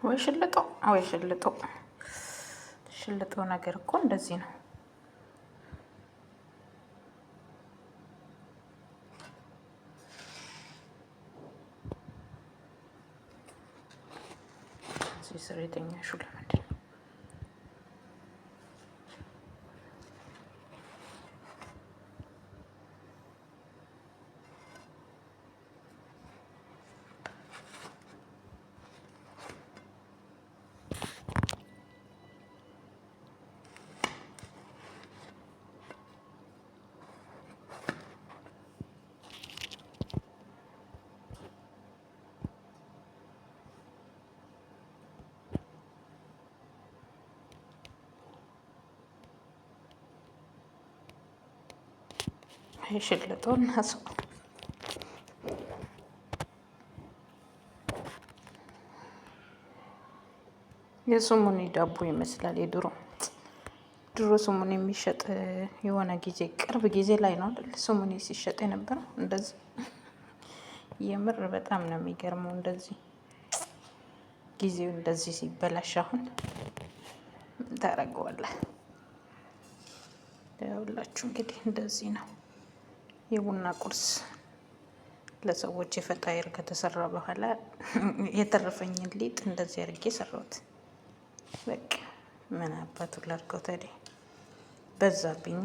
ወይ ሽልጦ ወይ ሽልጦ ሽልጦ ነገር እኮ እንደዚህ ነው። እዚህ ስር የተኛሽው ለምንድን ነው? ሽልጦ እና ሰው የሱሙኒ ዳቦ ይመስላል። ድሮ ሱሙኒ የሚሸጥ የሆነ ጊዜ ቅርብ ጊዜ ላይ ነው አይደል? ሱሙኒ ሲሸጥ የነበረው እንደዚህ። የምር በጣም ነው የሚገርመው። እንደዚህ ጊዜው እንደዚህ ሲበላሽ አሁን ምን ታደርገዋለህ? ያውላችሁ እንግዲህ እንደዚህ ነው የቡና ቁርስ ለሰዎች የፈጣይር ከተሰራ በኋላ የተረፈኝን ሊጥ እንደዚህ አድርጌ ሰራሁት። በቃ ምን አባቱ ላድርገው ታዲያ በዛብኝ።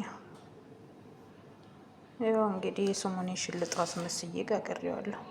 ያው እንግዲህ የሱሙኒ ሽልጦ አስመስዬ ጋግሬዋለሁ።